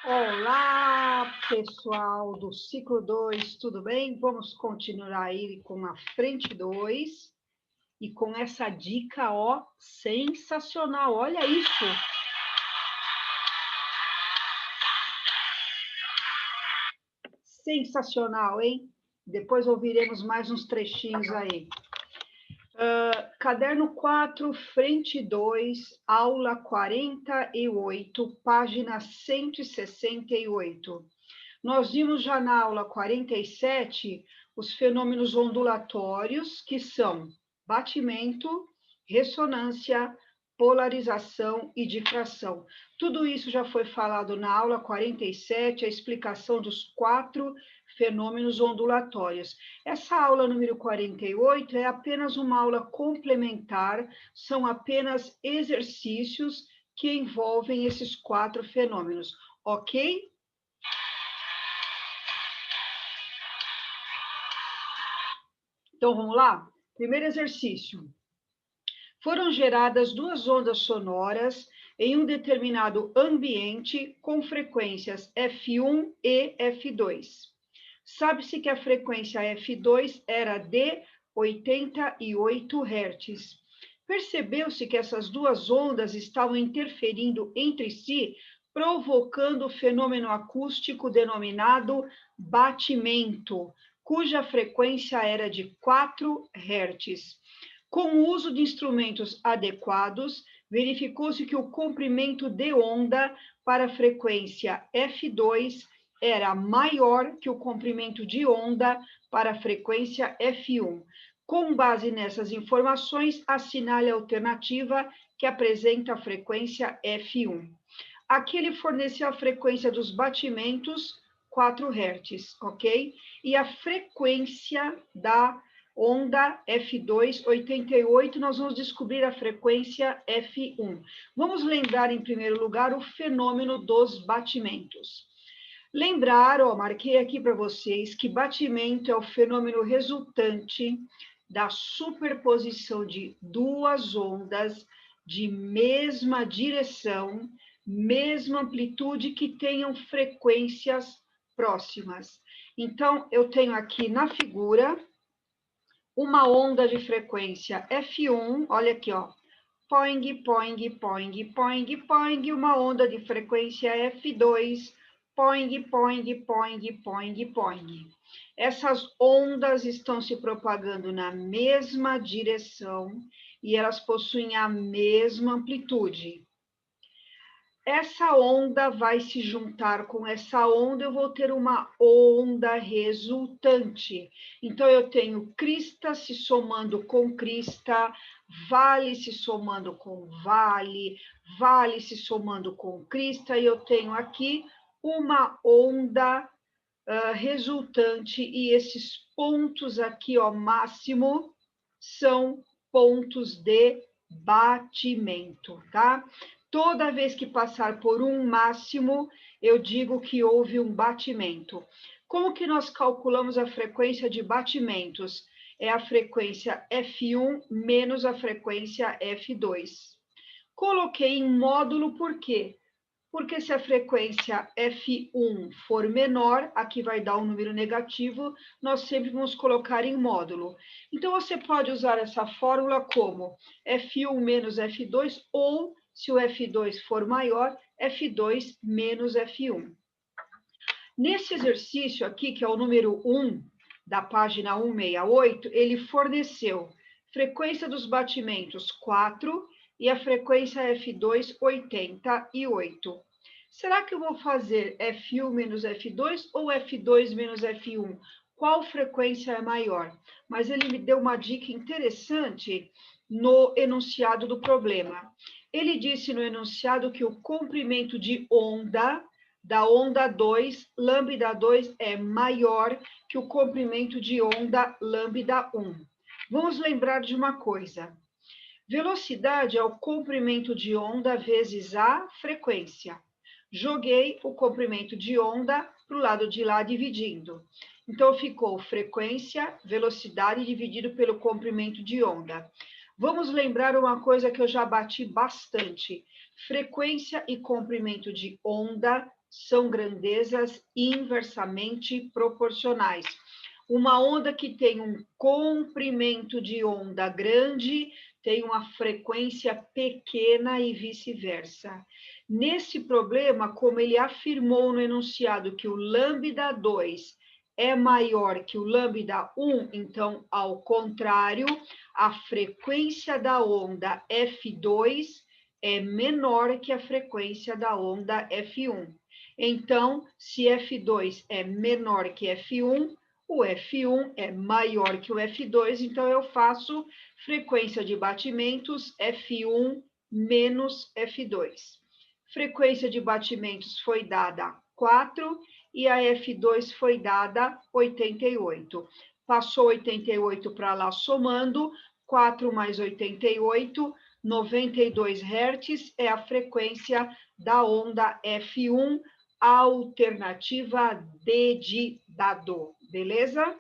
Olá, pessoal do ciclo 2, tudo bem? Vamos continuar aí com a frente 2 e com essa dica, ó, sensacional. Olha isso! Sensacional, hein? Depois ouviremos mais uns trechinhos aí. Caderno 4, frente 2, aula 48, página 168. Nós vimos já na aula 47 os fenômenos ondulatórios, que são batimento, ressonância, polarização e difração. Tudo isso já foi falado na aula 47, a explicação dos 4 fenômenos ondulatórios. Essa aula número 48 é apenas uma aula complementar, são apenas exercícios que envolvem esses 4 fenômenos, ok? Então, vamos lá? Primeiro exercício. Foram geradas 2 ondas sonoras em um determinado ambiente com frequências F1 e F2. Sabe-se que a frequência F2 era de 88 Hz. Percebeu-se que essas 2 ondas estavam interferindo entre si, provocando o fenômeno acústico denominado batimento, cuja frequência era de 4 Hz. Com o uso de instrumentos adequados, verificou-se que o comprimento de onda para a frequência F2 era maior que o comprimento de onda para a frequência F1. Com base nessas informações, assinale a alternativa que apresenta a frequência F1. Aqui ele forneceu a frequência dos batimentos, 4 Hz, ok? E a frequência da onda F2, 88, nós vamos descobrir a frequência F1. Vamos lembrar, em primeiro lugar, o fenômeno dos batimentos. Lembrar, ó, marquei aqui para vocês, que batimento é o fenômeno resultante da superposição de 2 ondas de mesma direção, mesma amplitude, que tenham frequências próximas. Então, eu tenho aqui na figura uma onda de frequência F1, olha aqui, ó, poing, poing, poing, poing, poing, uma onda de frequência F2, poing, poing, poing, poing, poing. Essas ondas estão se propagando na mesma direção e elas possuem a mesma amplitude. Essa onda vai se juntar com essa onda, eu vou ter uma onda resultante. Então, eu tenho crista se somando com crista, vale se somando com vale, vale se somando com crista, e eu tenho aqui uma onda resultante, e esses pontos aqui, ó, máximo, são pontos de batimento, tá? Toda vez que passar por um máximo, eu digo que houve um batimento. Como que nós calculamos a frequência de batimentos? É a frequência F1 menos a frequência F2. Coloquei em módulo por quê? Porque se a frequência F1 for menor, aqui vai dar um número negativo, nós sempre vamos colocar em módulo. Então, você pode usar essa fórmula como F1 menos F2, ou, se o F2 for maior, F2 menos F1. Nesse exercício aqui, que é o número 1, da página 168, ele forneceu frequência dos batimentos 4 e a frequência F2, 88. Será que eu vou fazer F1 menos F2 ou F2 menos F1? Qual frequência é maior? Mas ele me deu uma dica interessante no enunciado do problema. Ele disse no enunciado que o comprimento de onda da onda 2, lambda 2, é maior que o comprimento de onda lambda 1. Vamos lembrar de uma coisa. Velocidade é o comprimento de onda vezes a frequência. Joguei o comprimento de onda para o lado de lá dividindo. Então, ficou frequência, velocidade dividido pelo comprimento de onda. Vamos lembrar uma coisa que eu já bati bastante. Frequência e comprimento de onda são grandezas inversamente proporcionais. Uma onda que tem um comprimento de onda grande tem uma frequência pequena e vice-versa. Nesse problema, como ele afirmou no enunciado que o lambda 2 é maior que o lambda 1, então, ao contrário, a frequência da onda F2 é menor que a frequência da onda F1. Então, se F2 é menor que F1, o F1 é maior que o F2, então eu faço frequência de batimentos F1 menos F2. Frequência de batimentos foi dada 4 e a F2 foi dada 88. Passou 88 para lá somando, 4 mais 88, 92 Hz é a frequência da onda F1, alternativa D de dado, beleza?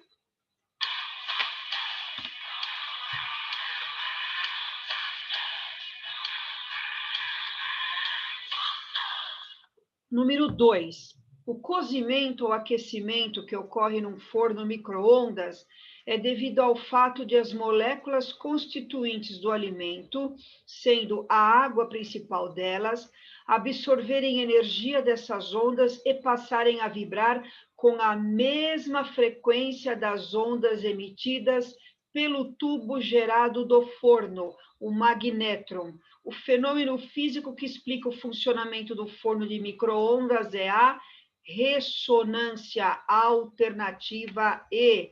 Número 2, o cozimento ou aquecimento que ocorre num forno micro-ondas é devido ao fato de as moléculas constituintes do alimento, sendo a água principal delas, absorverem energia dessas ondas e passarem a vibrar com a mesma frequência das ondas emitidas pelo tubo gerado do forno, o magnétron. O fenômeno físico que explica o funcionamento do forno de micro-ondas é a ressonância alternativa E.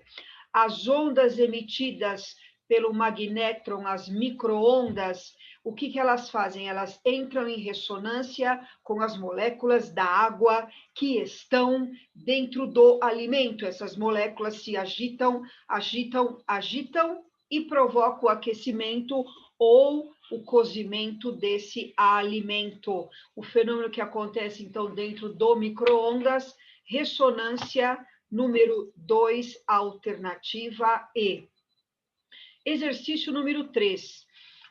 As ondas emitidas pelo magnétron, as micro-ondas, o que elas fazem? Elas entram em ressonância com as moléculas da água que estão dentro do alimento. Essas moléculas se agitam e provocam o aquecimento ou o cozimento desse alimento. O fenômeno que acontece, então, dentro do micro-ondas, ressonância número 2, alternativa E. Exercício número 3.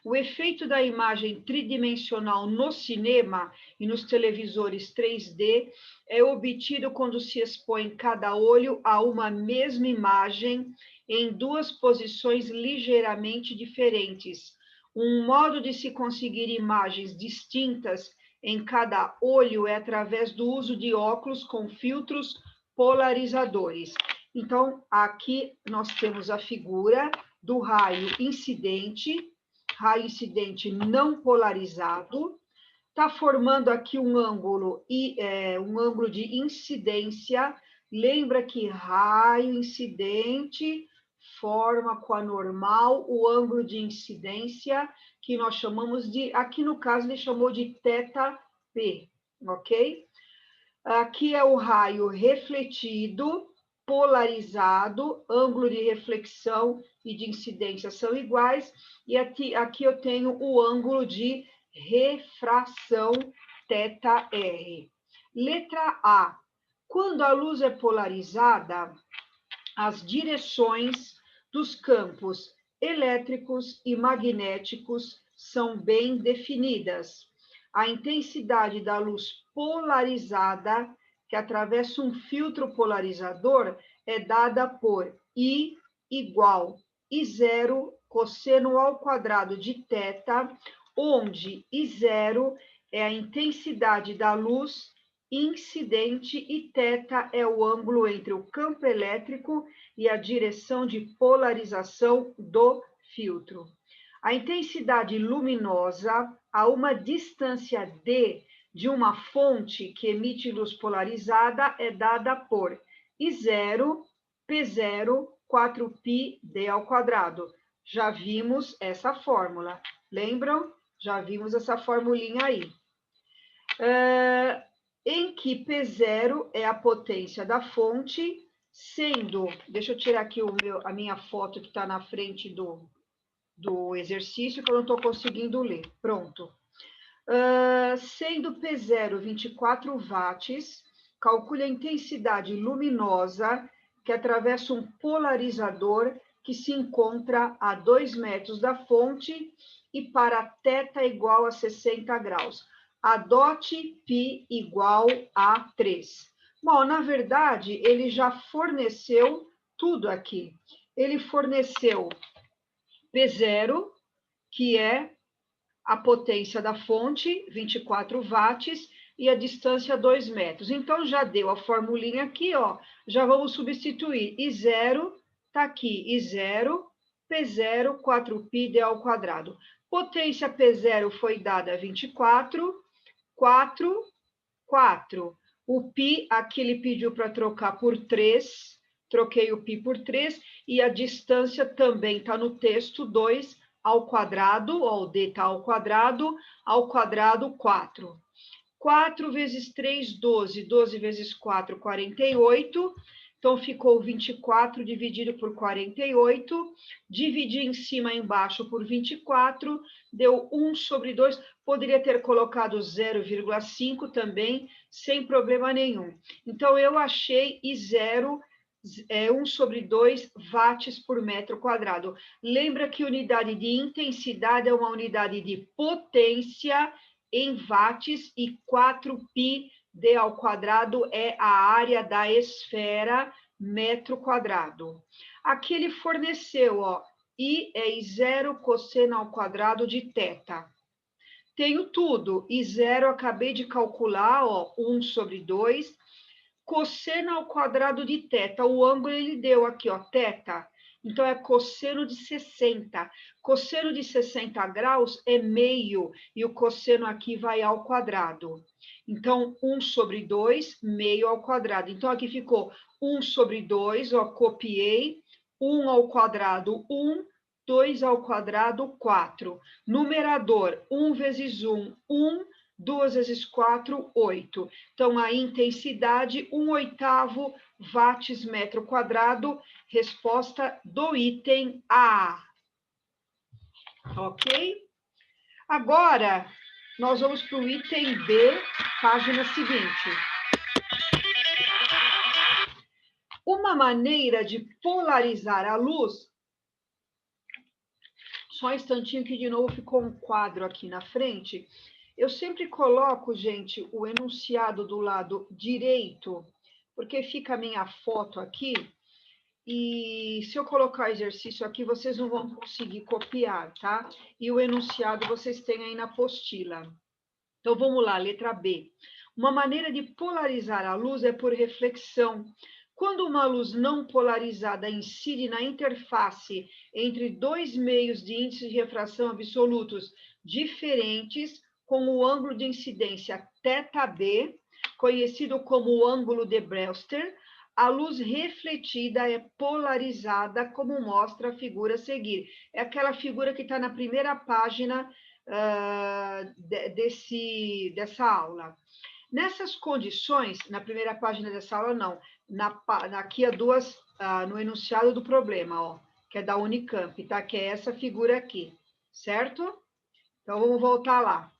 O efeito da imagem tridimensional no cinema e nos televisores 3D é obtido quando se expõe cada olho a uma mesma imagem em duas posições ligeiramente diferentes. Um modo de se conseguir imagens distintas em cada olho é através do uso de óculos com filtros polarizadores. Então, aqui nós temos a figura do raio incidente não polarizado, está formando aqui um ângulo de incidência. Lembra que raio incidente forma com a normal o ângulo de incidência, que nós chamamos de, aqui no caso ele chamou de θp, ok? Aqui é o raio refletido, polarizado, ângulo de reflexão e de incidência são iguais, e aqui eu tenho o ângulo de refração, θr. Letra A. Quando a luz é polarizada, as direções dos campos elétricos e magnéticos são bem definidas. A intensidade da luz polarizada, que atravessa um filtro polarizador, é dada por I igual I0 cosseno ao quadrado de θ, onde I0 é a intensidade da luz incidente e θ é o ângulo entre o campo elétrico e a direção de polarização do filtro. A intensidade luminosa a uma distância d de uma fonte que emite luz polarizada é dada por I0, P0, 4π d ao quadrado. Já vimos essa fórmula, lembram? Já vimos essa formulinha aí. Em que P0 é a potência da fonte, sendo... Deixa eu tirar aqui a minha foto que está na frente do exercício, que eu não estou conseguindo ler. Pronto. Sendo P0 24 watts, calcule a intensidade luminosa que atravessa um polarizador que se encontra a 2 metros da fonte e para θ igual a 60 graus. adote π igual a 3. Bom, na verdade, ele já forneceu tudo aqui. Ele forneceu P0, que é a potência da fonte, 24 watts, e a distância 2 metros. Então, já deu a formulinha aqui, ó. Já vamos substituir. I0 está aqui. I0, P0, 4π d ao quadrado. Potência P0 foi dada 24, 4, 4. O π, aqui ele pediu para trocar por 3. Troquei o π por 3. E a distância também está no texto, 2 ao quadrado, ó, o d está ao quadrado 4. 4 vezes 3, 12. 12 vezes 4, 48. Então, ficou 24 dividido por 48. Dividi em cima e embaixo por 24. Deu 1 sobre 2. Poderia ter colocado 0,5 também, sem problema nenhum. Então, eu achei I0 1 sobre 2 watts por metro quadrado. Lembra que unidade de intensidade é uma unidade de potência em watts e 4π d ao quadrado é a área da esfera metro quadrado. Aqui ele forneceu, ó, I é I0 cosseno ao quadrado de θ. Tenho tudo. I0 acabei de calcular, ó, 1 sobre 2. Cosseno ao quadrado de θ. O ângulo ele deu aqui, ó, θ. Então, é cosseno de 60. Cosseno de 60 graus é meio, e o cosseno aqui vai ao quadrado. Então, 1 sobre 2, meio ao quadrado. Então, aqui ficou 1 sobre 2, ó, copiei. 1 ao quadrado, 1. 2 ao quadrado, 4. Numerador, 1 vezes 1, 1. 2 vezes 4, 8. Então, a intensidade, 1/8 watts metro quadrado, resposta do item A. Ok? Agora, nós vamos para o item B, página seguinte. Uma maneira de polarizar a luz. Só um instantinho que de novo ficou um quadro aqui na frente. Eu sempre coloco, gente, o enunciado do lado direito, porque fica a minha foto aqui, e se eu colocar exercício aqui, vocês não vão conseguir copiar, tá? E o enunciado vocês têm aí na apostila. Então, vamos lá, letra B. Uma maneira de polarizar a luz é por reflexão. Quando uma luz não polarizada incide na interface entre dois meios de índice de refração absolutos diferentes, com o ângulo de incidência θb, conhecido como o ângulo de Brewster, a luz refletida é polarizada, como mostra a figura a seguir. É aquela figura que está na primeira página dessa aula. Nessas condições, na primeira página dessa aula, não, aqui há duas, no enunciado do problema, ó, que é da Unicamp, tá? Que é essa figura aqui, certo? Então, vamos voltar lá.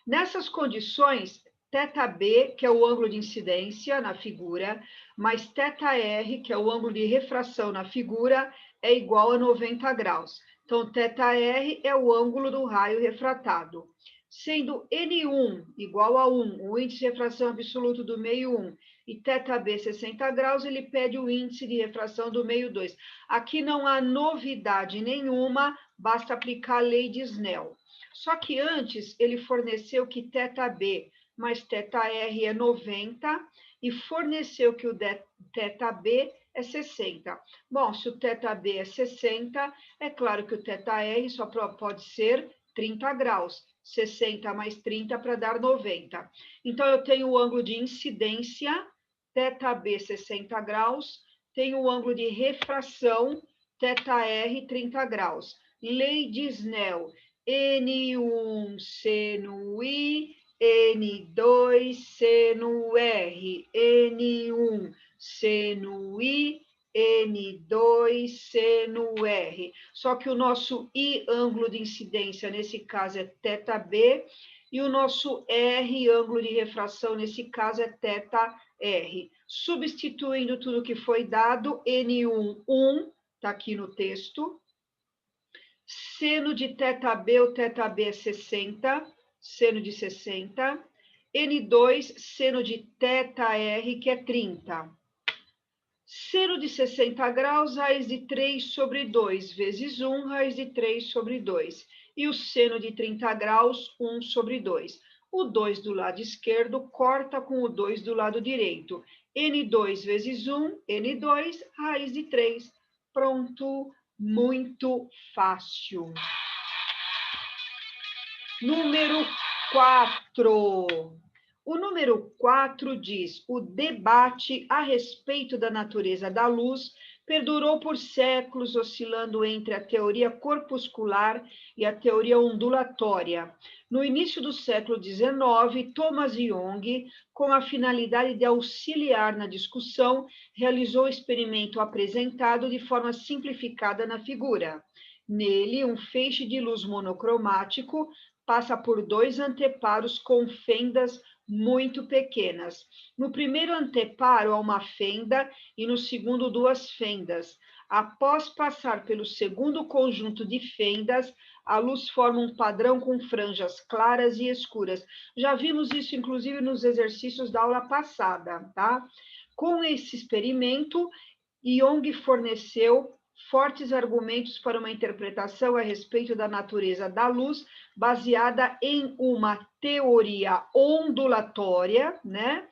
Nessas condições, θb, que é o ângulo de incidência na figura, mais θr, que é o ângulo de refração na figura, é igual a 90 graus. Então, θr é o ângulo do raio refratado. Sendo N1 igual a 1, o índice de refração absoluto do meio 1, e θb 60 graus, ele pede o índice de refração do meio 2. Aqui não há novidade nenhuma, basta aplicar a lei de Snell. Só que antes ele forneceu que θb mais θr é 90 e forneceu que o θb é 60. Bom, se o θb é 60, é claro que o θr só pode ser 30 graus. 60 mais 30 para dar 90. Então, eu tenho o ângulo de incidência, θb 60 graus, tenho o ângulo de refração, θr 30 graus. Lei de Snell, N1 seno I, N2 seno R, N1 seno I, N2 seno R. Só que o nosso I, ângulo de incidência, nesse caso é θb, e o nosso R, ângulo de refração, nesse caso é θr. Substituindo tudo que foi dado, N1, 1, está aqui no texto. Seno de θb, o θb é 60. seno de 60, N2, seno de θr, que é 30. Seno de 60 graus, raiz de 3 sobre 2, vezes 1, raiz de 3 sobre 2. E o seno de 30 graus, 1 sobre 2. O 2 do lado esquerdo corta com o 2 do lado direito. N2 vezes 1, N2, raiz de 3. Pronto, muito fácil. Número 4. O número 4 diz: o debate a respeito da natureza da luz perdurou por séculos, oscilando entre a teoria corpuscular e a teoria ondulatória. No início do século XIX, Thomas Young, com a finalidade de auxiliar na discussão, realizou o experimento apresentado de forma simplificada na figura. Nele, um feixe de luz monocromático passa por dois anteparos com fendas muito pequenas. No primeiro anteparo há uma fenda e no segundo duas fendas. Após passar pelo segundo conjunto de fendas, a luz forma um padrão com franjas claras e escuras. Já vimos isso, inclusive, nos exercícios da aula passada, tá? Com esse experimento, Young forneceu fortes argumentos para uma interpretação a respeito da natureza da luz, baseada em uma teoria ondulatória, né?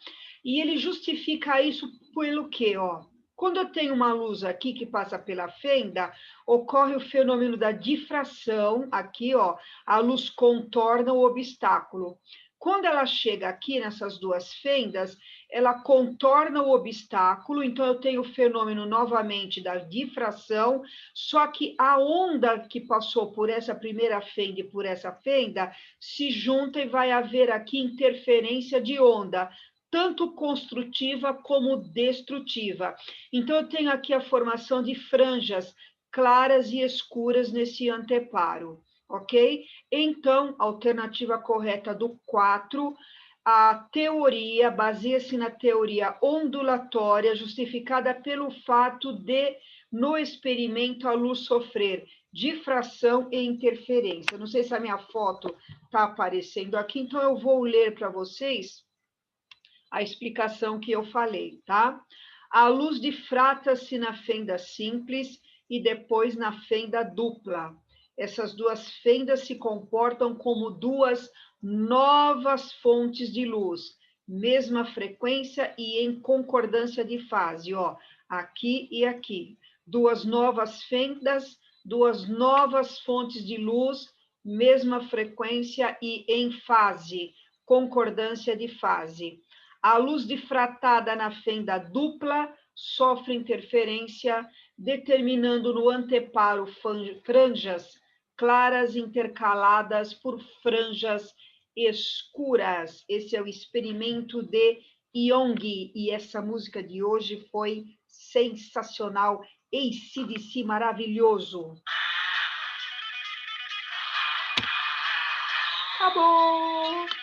E ele justifica isso pelo quê? Ó, quando eu tenho uma luz aqui que passa pela fenda, ocorre o fenômeno da difração, aqui, ó, a luz contorna o obstáculo. Quando ela chega aqui nessas duas fendas, ela contorna o obstáculo, então eu tenho o fenômeno novamente da difração, só que a onda que passou por essa primeira fenda e por essa fenda se junta e vai haver aqui interferência de onda, tanto construtiva como destrutiva. Então eu tenho aqui a formação de franjas claras e escuras nesse anteparo, ok? Então, a alternativa correta do 4, a teoria baseia-se na teoria ondulatória, justificada pelo fato de, no experimento, a luz sofrer difração e interferência. Não sei se a minha foto está aparecendo aqui, então eu vou ler para vocês a explicação que eu falei, tá? A luz difrata-se na fenda simples e depois na fenda dupla. Essas duas fendas se comportam como duas novas fontes de luz, mesma frequência e em concordância de fase, ó, aqui e aqui. Duas novas fendas, duas novas fontes de luz, mesma frequência e em fase, concordância de fase. A luz difratada na fenda dupla sofre interferência, determinando no anteparo franjas claras intercaladas por franjas escuras. Esse é o experimento de Young, e essa música de hoje foi sensacional. AC/DC maravilhoso. Acabou!